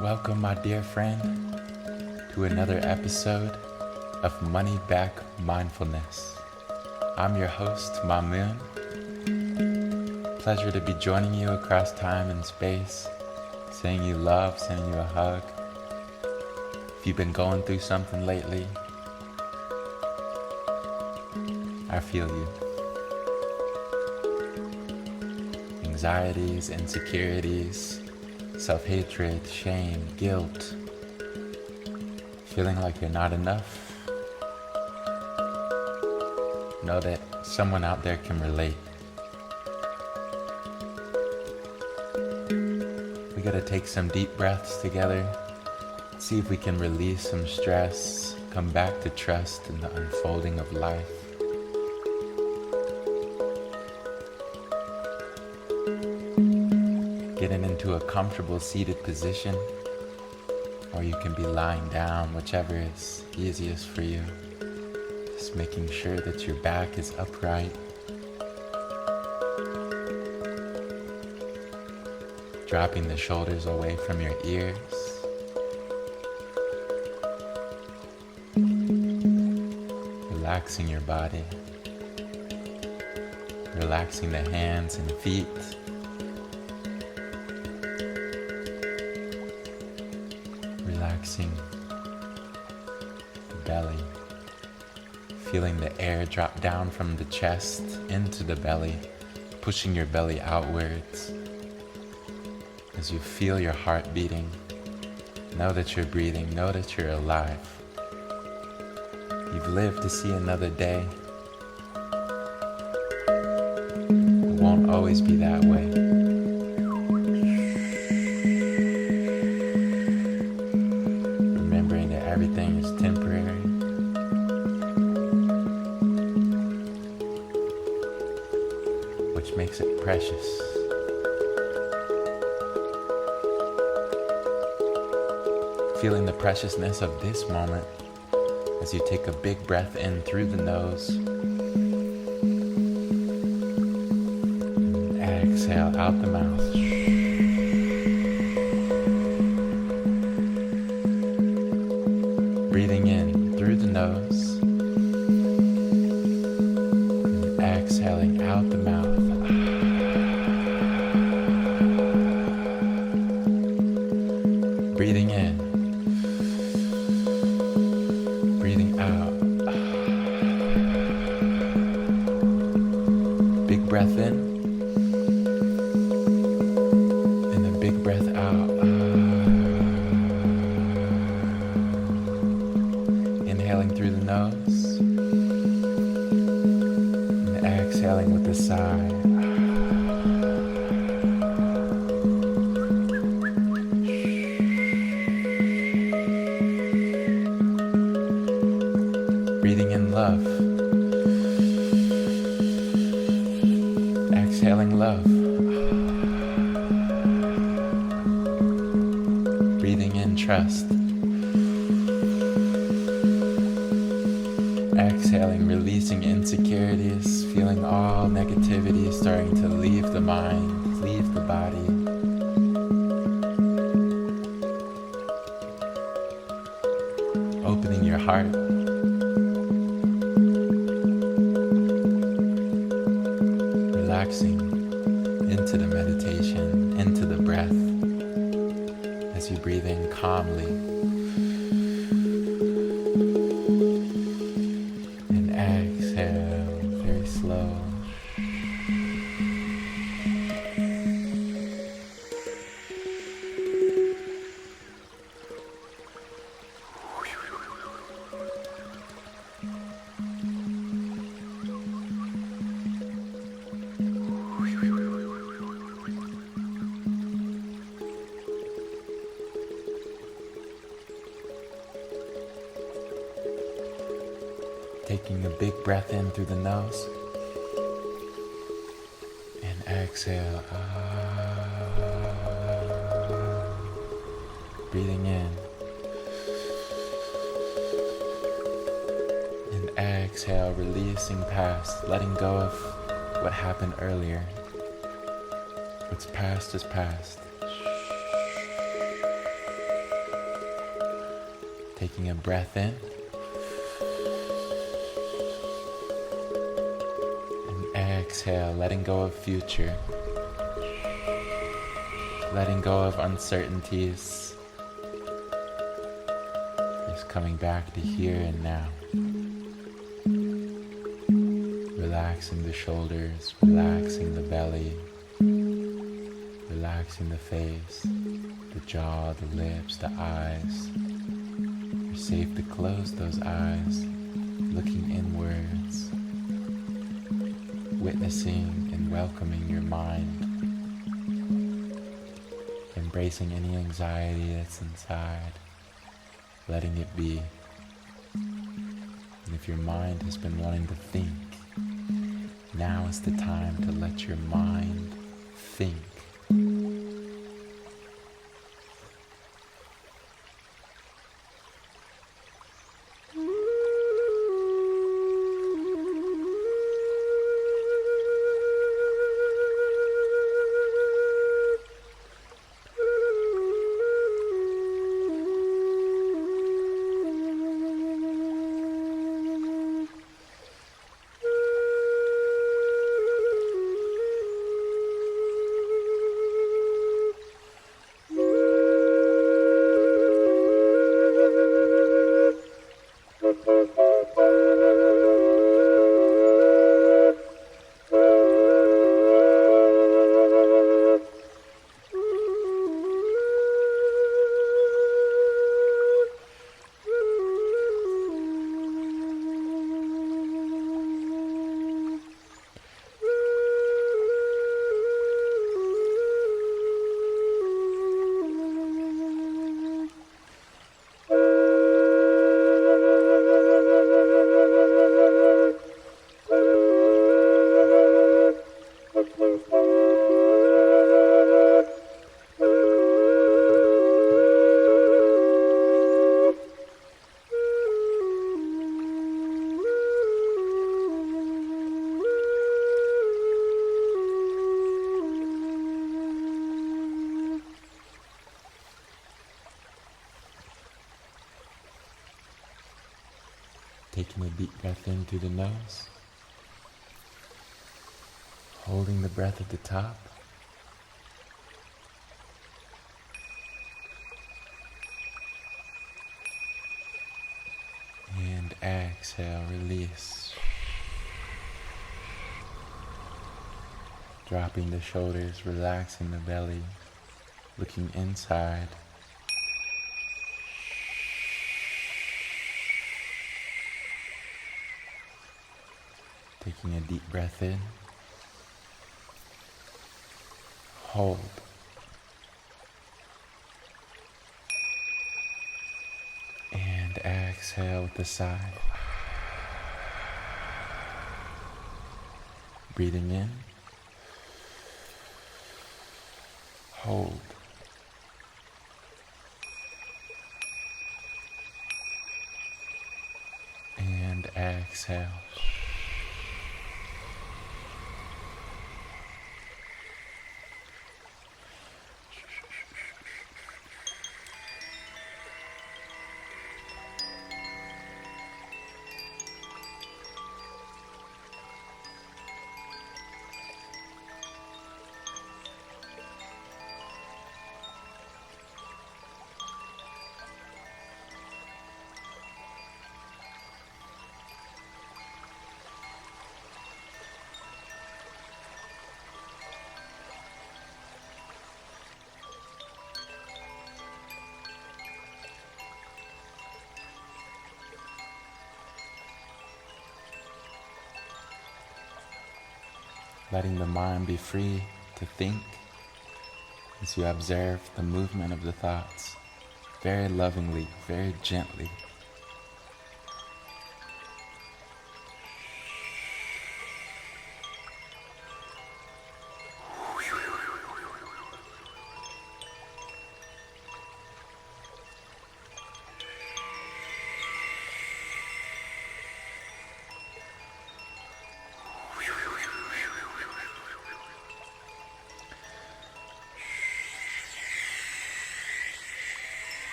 Welcome, my dear friend, to another episode of Money Back Mindfulness. I'm your host, Mamoon. Pleasure to be joining you across time and space, sending you love, sending you a hug. If you've been going through something lately, I feel you. Anxieties, insecurities, self-hatred, shame, guilt, feeling like you're not enough. Know that someone out there can relate. We gotta take some deep breaths together, see if we can release some stress, come back to trust in the unfolding of life. Getting into a comfortable seated position, or you can be lying down, whichever is easiest for you. Just making sure that your back is upright. Dropping the shoulders away from your ears. Relaxing your body. Relaxing the hands and feet. Relaxing the belly, feeling the air drop down from the chest into the belly, pushing your belly outwards. As you feel your heart beating, know that you're breathing, know that you're alive. You've lived to see another day. It won't always be that way. Everything is temporary. Which makes it precious. Feeling the preciousness of this moment as you take a big breath in through the nose. And exhale out the mouth. Breathing in through the nose and exhaling out the mouth. Breathing in, breathing out. Big breath in and a big breath out. Inhaling through the nose and exhaling with a sigh. Breathing in love. Exhaling love. Breathing in trust. Exhaling, releasing insecurities, feeling all negativity starting to leave the mind, leave the body. Opening your heart. Relaxing into the meditation, into the breath, as you breathe in calmly. Exhale, very slow. Taking a big breath in through the nose and exhale. Breathing in and exhale, releasing past, letting go of what happened earlier. What's past is past. Taking a breath in and exhale, letting go of future, letting go of uncertainties, just coming back to here and now. Relaxing the shoulders, relaxing the belly, relaxing the face, the jaw, the lips, the eyes. You're safe to close those eyes, looking inwards, witnessing and welcoming your mind, embracing any anxiety that's inside, letting it be. And if your mind has been wanting to think, now is the time to let your mind think. Taking a deep breath in through the nose, holding the breath at the top, and exhale, release. Dropping the shoulders, relaxing the belly, looking inside. Taking a deep breath in, hold, and exhale with a sigh. Breathing in, hold, and exhale. Letting the mind be free to think as you observe the movement of the thoughts, very lovingly, very gently.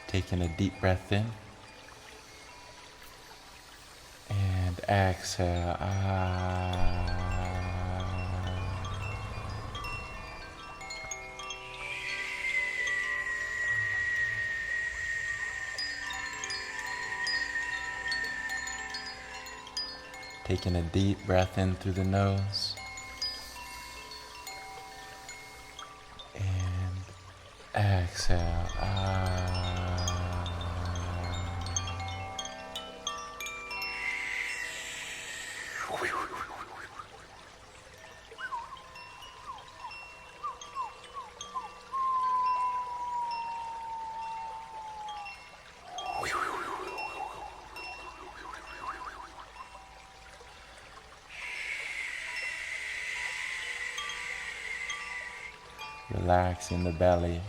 Taking a deep breath in. And exhale. Taking a deep breath in through the nose. And exhale. Relaxing the belly,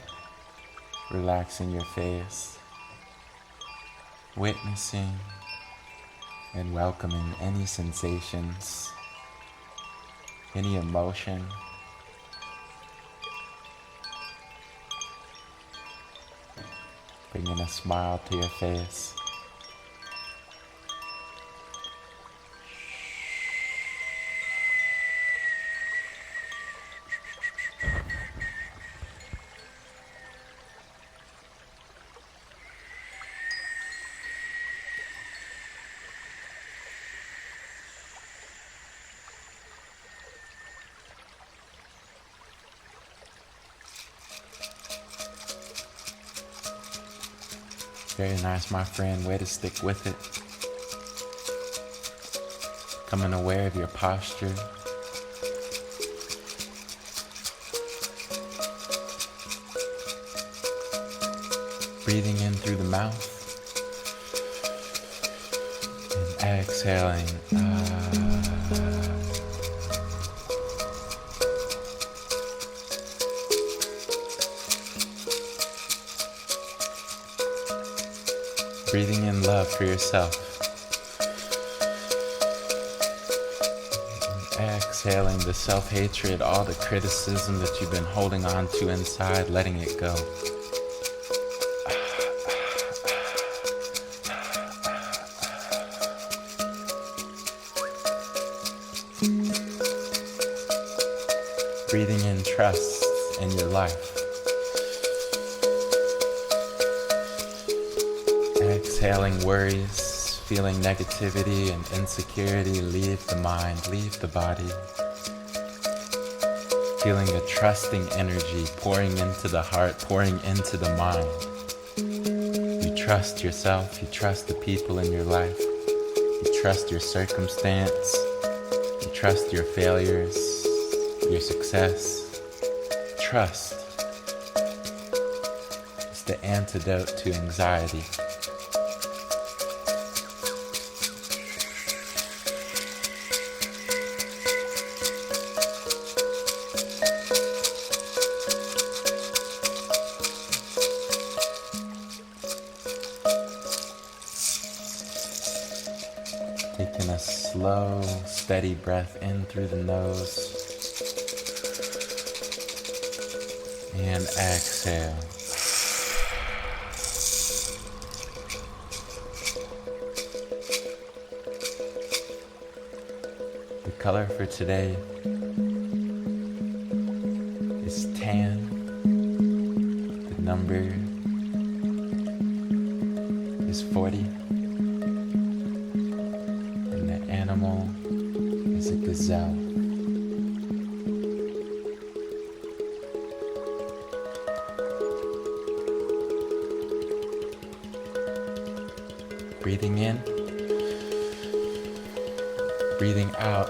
relaxing your face, witnessing and welcoming any sensations, any emotion, bringing a smile to your face. Very nice, my friend. Way to stick with it. Becoming aware of your posture. Breathing in through the mouth. And exhaling. Breathing in love for yourself. And exhaling the self-hatred, all the criticism that you've been holding on to inside, letting it go. Breathing in trust in your life. Exhaling worries, feeling negativity and insecurity, leave the mind, leave the body. Feeling a trusting energy pouring into the heart, pouring into the mind. You trust yourself, you trust the people in your life, you trust your circumstance, you trust your failures, your success. Trust is the antidote to anxiety. Taking a slow, steady breath in through the nose. And exhale. The color for today is tan. The number is 40. And the animal is a gazelle. Breathing in, breathing out,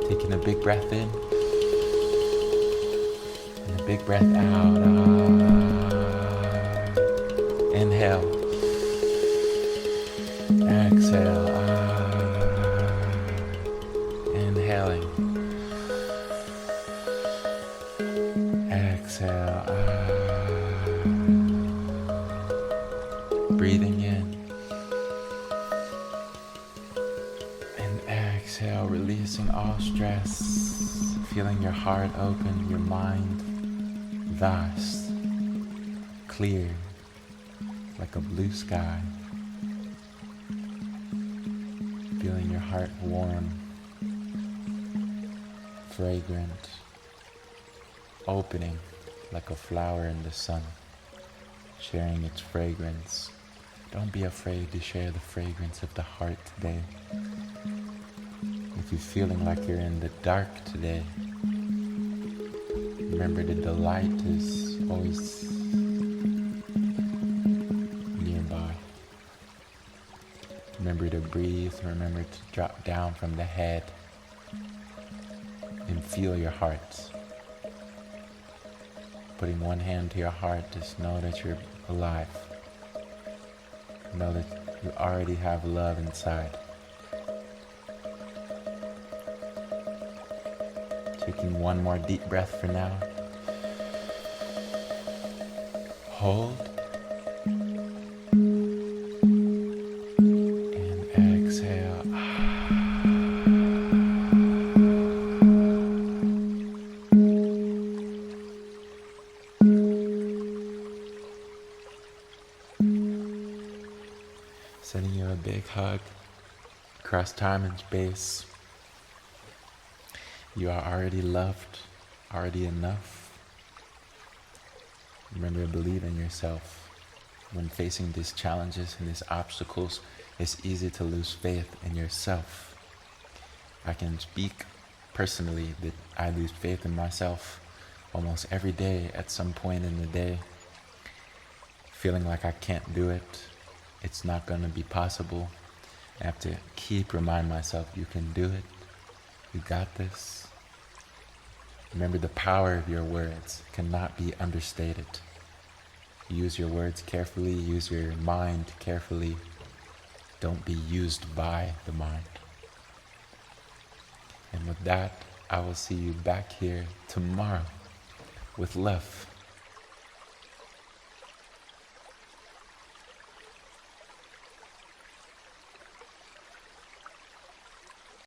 taking a big breath in, and a big breath out. Inhale, exhale, inhaling, exhale, breathing in and exhale, releasing all stress, feeling your heart open, your mind vast, clear, like a blue sky. Feeling your heart warm, fragrant, opening like a flower in the sun, sharing its fragrance. Don't be afraid to share the fragrance of the heart today. If you're feeling like you're in the dark today, remember that the light is always nearby. Remember to breathe, remember to drop down from the head and feel your heart. Putting one hand to your heart, just know that you're alive. Know that you already have love inside. Taking one more deep breath for now. Hold. And exhale. Sending you a big hug across time and space. You are already loved, already enough. Remember to believe in yourself. When facing these challenges and these obstacles, it's easy to lose faith in yourself. I can speak personally that I lose faith in myself almost every day at some point in the day. Feeling like I can't do it. It's not going to be possible. I have to keep reminding myself, you can do it. You got this. Remember, the power of your words cannot be understated. Use your words carefully, use your mind carefully. Don't be used by the mind. And with that, I will see you back here tomorrow with love.